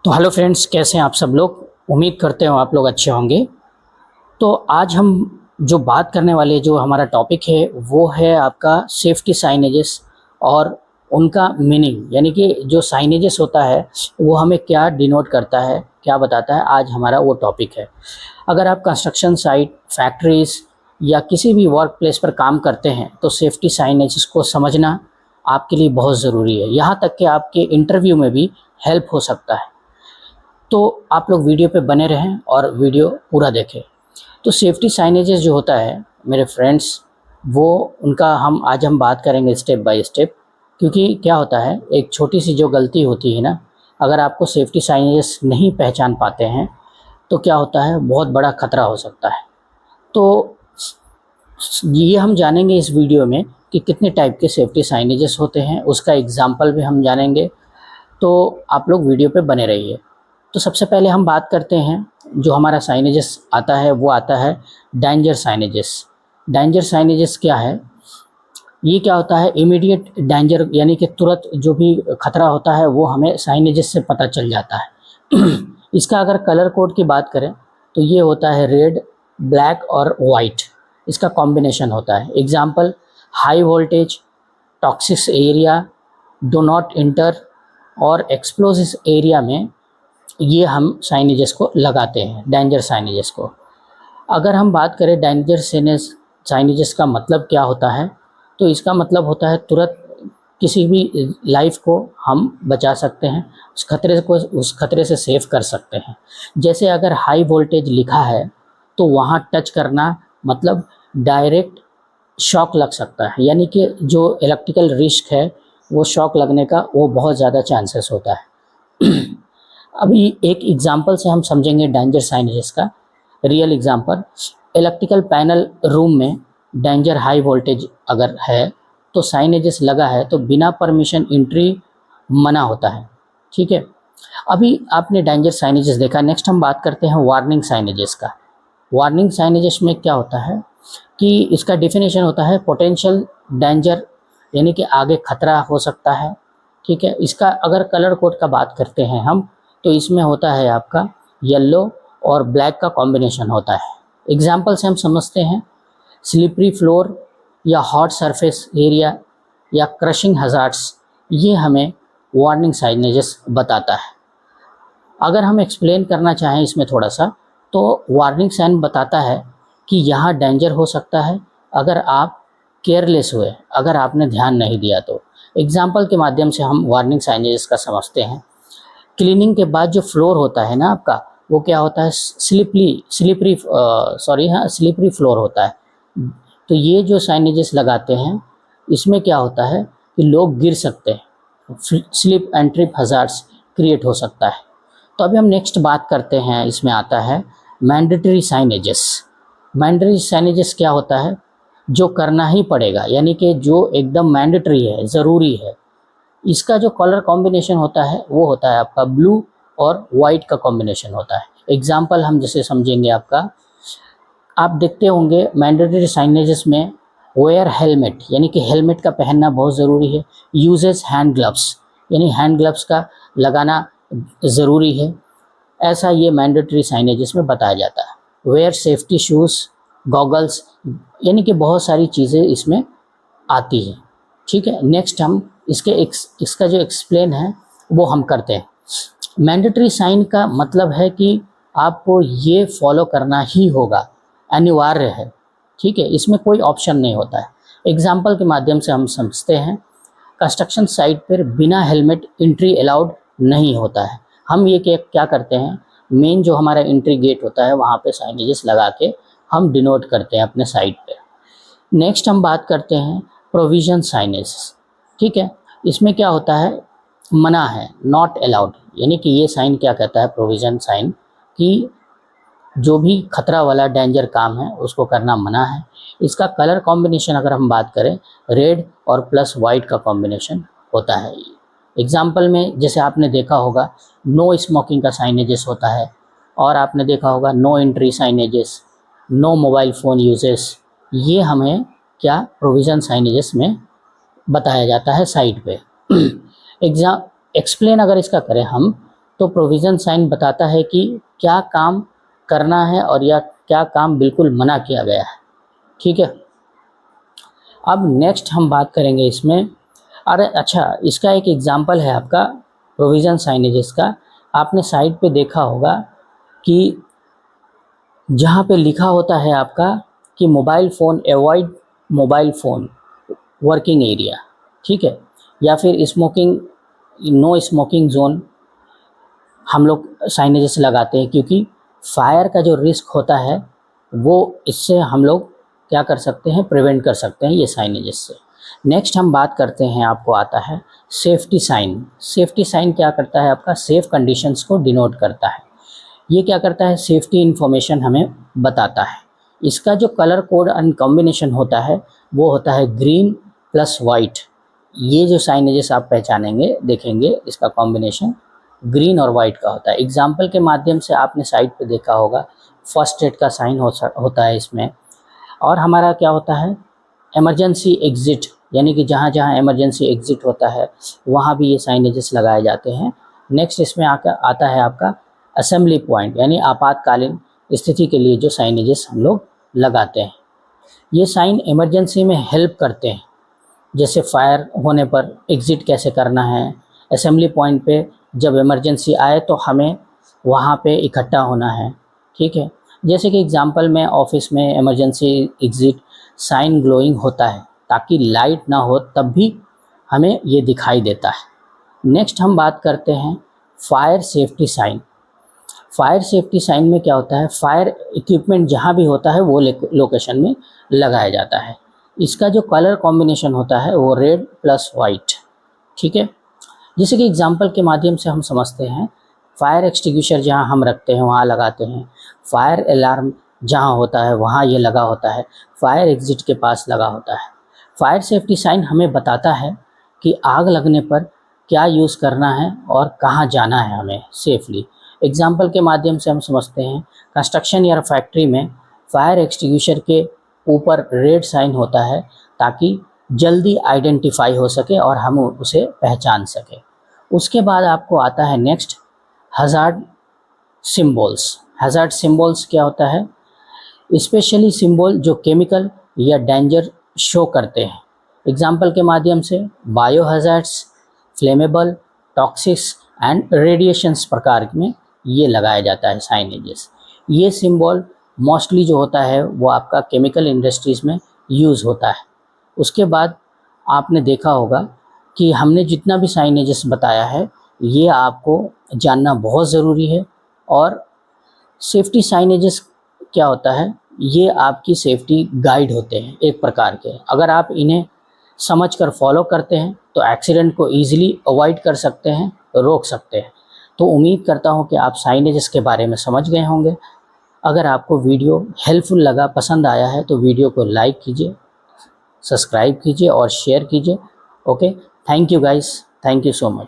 तो hello friends, कैसे हैं आप सब लोग। उम्मीद करते हो आप लोग अच्छे होंगे। तो आज हम जो बात करने वाले जो हमारा टॉपिक है वो है आपका सेफ्टी साइनेजेस और उनका मीनिंग, यानी कि जो साइनेजेस होता है वो हमें क्या डिनोट करता है, क्या बताता है। आज हमारा वो टॉपिक है। अगर आप कंस्ट्रक्शन साइट, फैक्ट्रीज या किसी भी वर्क प्लेस पर काम करते हैं तो सेफ्टी साइनेजेस को समझना आपके लिए बहुत ज़रूरी है। यहाँ तक कि आपके इंटरव्यू में भी हेल्प हो सकता है। तो आप लोग वीडियो पे बने रहें और वीडियो पूरा देखें। तो सेफ्टी साइनेजेस जो होता है मेरे फ्रेंड्स, वो उनका आज हम बात करेंगे स्टेप बाय स्टेप। क्योंकि क्या होता है, एक छोटी सी जो गलती होती है ना, अगर आपको सेफ्टी साइनेजेस नहीं पहचान पाते हैं तो क्या होता है, बहुत बड़ा खतरा हो सकता है। तो ये हम जानेंगे इस वीडियो में कि कितने टाइप के सेफ्टी साइनेजेस होते हैं, उसका एग्जाम्पल भी हम जानेंगे। तो आप लोग वीडियो पे बने रहिए। तो सबसे पहले हम बात करते हैं, जो हमारा साइनेजेस आता है वो आता है डेंजर साइनेजेस। डेंजर साइनेजेस क्या है? ये क्या होता है, इमीडिएट डेंजर, यानी कि तुरंत जो भी खतरा होता है वो हमें साइनेजेस से पता चल जाता है। इसका अगर कलर कोड की बात करें तो ये होता है रेड, ब्लैक और वाइट, इसका कॉम्बिनेशन होता है। Example, high voltage, toxic area, do not inter और एक्सप्लोसिव एरिया में ये हम साइनेजेस को लगाते हैं, डेंजर साइनेजेस को। अगर हम बात करें डेंजर साइनेजेस का मतलब क्या होता है, तो इसका मतलब होता है तुरंत किसी भी लाइफ को हम बचा सकते हैं, उस खतरे से सेव कर सकते हैं। जैसे अगर हाई वोल्टेज लिखा है तो वहाँ टच करना मतलब डायरेक्ट शॉक लग सकता है, यानी कि जो इलेक्ट्रिकल रिस्क है वो शॉक लगने का वो बहुत ज़्यादा चांसेस होता है। अभी एक एग्जांपल से हम समझेंगे डेंजर साइनेजेस का। Real example, electrical panel room में डेंजर हाई वोल्टेज अगर है तो साइनेजेस लगा है तो बिना परमिशन एंट्री मना होता है। ठीक है, अभी आपने डेंजर साइनेजेस देखा। नेक्स्ट हम बात करते हैं वार्निंग साइनेजेस का। वार्निंग साइनेजेस में क्या होता है कि इसका डेफिनेशन होता है पोटेंशियल डेंजर, यानी कि आगे खतरा हो सकता है। ठीक है, इसका अगर कलर कोड का बात करते हैं हम तो इसमें होता है आपका येलो और ब्लैक का कॉम्बिनेशन होता है। एग्जाम्पल से हम समझते हैं, स्लिपरी फ्लोर या हॉट सरफेस एरिया या क्रशिंग हजार्ड्स, ये हमें वार्निंग साइनेजेस बताता है। अगर हम एक्सप्लेन करना चाहें इसमें थोड़ा सा, तो वार्निंग साइन बताता है कि यहाँ डेंजर हो सकता है अगर आप केयरलेस हुए, अगर आपने ध्यान नहीं दिया तो। एग्जाम्पल के माध्यम से हम वार्निंग साइनेजेस का समझते हैं। क्लीनिंग के बाद जो फ्लोर होता है ना आपका, वो क्या होता है, स्लिपरी फ्लोर होता है। तो ये जो साइनेजेस लगाते हैं इसमें क्या होता है कि लोग गिर सकते हैं, slip and trip hazards create हो सकता है। तो अभी हम नेक्स्ट बात करते हैं, इसमें आता है मैंडेटरी साइनेजेस। मैंडेटरी साइनेजेस क्या होता है, जो करना ही पड़ेगा, यानी कि जो एकदम मैंडेटरी है, ज़रूरी है। इसका जो कलर कॉम्बिनेशन होता है वो होता है आपका ब्लू और वाइट का कॉम्बिनेशन होता है। एग्जाम्पल हम जैसे समझेंगे आपका, आप देखते होंगे मैंडेटरी साइनेजेस में वेयर हेलमेट, यानी कि हेलमेट का पहनना बहुत ज़रूरी है। यूजेस हैंड ग्लव्स, यानी हैंड ग्लव्स का लगाना ज़रूरी है। ऐसा ये मैंडेटरी साइनेजेस में बताया जाता है। वेयर सेफ्टी शूज़, गॉगल्स, यानी कि बहुत सारी चीज़ें इसमें आती हैं। ठीक है, नेक्स्ट हम इसका जो एक्सप्लेन है वो हम करते हैं। मैंडेटरी साइन का मतलब है कि आपको ये फॉलो करना ही होगा, अनिवार्य है। ठीक है, इसमें कोई ऑप्शन नहीं होता है। एग्जाम्पल के माध्यम से हम समझते हैं, कंस्ट्रक्शन साइट पर बिना हेलमेट एंट्री अलाउड नहीं होता है। हम ये क्या करते हैं, मेन जो हमारा एंट्री गेट होता है वहाँ पे साइनेजेस लगा के हम डिनोट करते हैं अपने साइट पे। नेक्स्ट हम बात करते हैं प्रोविजन साइनेज। ठीक है, इसमें क्या होता है, मना है, नॉट अलाउड, यानी कि ये साइन क्या कहता है, प्रोविजन साइन, कि जो भी खतरा वाला डेंजर काम है उसको करना मना है। इसका कलर कॉम्बिनेशन अगर हम बात करें, रेड और प्लस वाइट का कॉम्बिनेशन होता है। एग्जाम्पल में जैसे आपने देखा होगा, नो स्मोकिंग का साइनेजेस होता है, और आपने देखा होगा no entry signages, no mobile phone usages. ये हमें क्या प्रोविज़न साइनेजेस में बताया जाता है साइट पे। एक्सप्लेन अगर इसका करें हम, तो प्रोविज़न साइन बताता है कि क्या काम करना है और या क्या काम बिल्कुल मना किया गया है। ठीक है, अब नेक्स्ट हम बात करेंगे इसमें। अरे अच्छा, इसका एक एग्जांपल है आपका प्रोविज़न साइनेजेस का। आपने साइड पे देखा होगा कि जहाँ पे लिखा होता है आपका कि mobile phone avoid mobile phone working area, ठीक है, या फिर स्मोकिंग नो स्मोकिंग जोन हम लोग साइनेजेस लगाते हैं, क्योंकि फायर का जो रिस्क होता है वो इससे हम लोग क्या कर सकते हैं, प्रिवेंट कर सकते हैं ये साइनेजेस से। नेक्स्ट हम बात करते हैं, आपको आता है सेफ्टी साइन। सेफ्टी साइन क्या करता है, आपका सेफ कंडीशंस को डिनोट करता है। ये क्या करता है, सेफ्टी इन्फॉर्मेशन हमें बताता है। इसका जो कलर कोड एंड कॉम्बिनेशन होता है वो होता है ग्रीन प्लस वाइट। ये जो साइनेजेस आप पहचानेंगे, देखेंगे, इसका कॉम्बिनेशन ग्रीन और वाइट का होता है। एग्जाम्पल के माध्यम से आपने साइड पे देखा होगा फर्स्ट एड का साइन होता है इसमें। और हमारा क्या होता है, इमरजेंसी एग्ज़िट, यानी कि जहाँ जहाँ इमरजेंसी एग्ज़िट होता है वहाँ भी ये साइनेजेस लगाए जाते हैं। नेक्स्ट इसमें आता है आपका असेंबली पॉइंट, यानी आपातकालीन स्थिति के लिए जो साइनेजेस हम लोग लगाते हैं। ये साइन इमरजेंसी में हेल्प करते हैं, जैसे फायर होने पर एग्ज़िट कैसे करना है, असेंबली पॉइंट पे जब इमरजेंसी आए तो हमें वहाँ पे इकट्ठा होना है। ठीक है, जैसे कि एग्जांपल में ऑफिस में इमरजेंसी एग्ज़िट साइन ग्लोइंग होता है, ताकि लाइट ना हो तब भी हमें ये दिखाई देता है। नेक्स्ट हम बात करते हैं fire safety sign. Fire safety sign में क्या होता है, फायर इक्विपमेंट जहाँ भी होता है वो लोकेशन में लगाया जाता है। इसका जो कलर कॉम्बिनेशन होता है वो रेड प्लस वाइट। ठीक है, जैसे कि एग्जांपल के माध्यम से हम समझते हैं, फायर एक्सटिंग्विशर जहाँ हम रखते हैं वहाँ लगाते हैं, फायर अलार्म जहाँ होता है वहाँ ये लगा होता है, फायर एग्ज़िट के पास लगा होता है। फायर सेफ्टी साइन हमें बताता है कि आग लगने पर क्या यूज़ करना है और कहाँ जाना है हमें सेफली। एग्जाम्पल के माध्यम से हम समझते हैं, कंस्ट्रक्शन या फैक्ट्री में फायर एक्सटिंग्विशर के ऊपर रेड साइन होता है ताकि जल्दी आइडेंटिफाई हो सके और हम उसे पहचान सकें। उसके बाद आपको आता है next hazard symbols. Hazard symbols क्या होता है, स्पेशली सिंबल जो केमिकल या डेंजर शो करते हैं। एग्जाम्पल के माध्यम से bio hazards, flammable, toxics and radiations प्रकार में ये लगाया जाता है साइनेजेस। ये सिंबल मोस्टली जो होता है वो आपका केमिकल इंडस्ट्रीज़ में यूज़ होता है। उसके बाद आपने देखा होगा कि हमने जितना भी साइनेजेस बताया है ये आपको जानना बहुत ज़रूरी है। और सेफ्टी साइनेजेस क्या होता है, ये आपकी सेफ्टी गाइड होते हैं एक प्रकार के। अगर आप इन्हें समझकर फॉलो करते हैं तो एक्सीडेंट को ईजिली अवॉइड कर सकते हैं, रोक सकते हैं। तो उम्मीद करता हूँ कि आप साइनेजेस के बारे में समझ गए होंगे। अगर आपको वीडियो हेल्पफुल लगा, पसंद आया है, तो वीडियो को लाइक कीजिए, सब्सक्राइब कीजिए और शेयर कीजिए। Okay, thank you guys, thank you so much.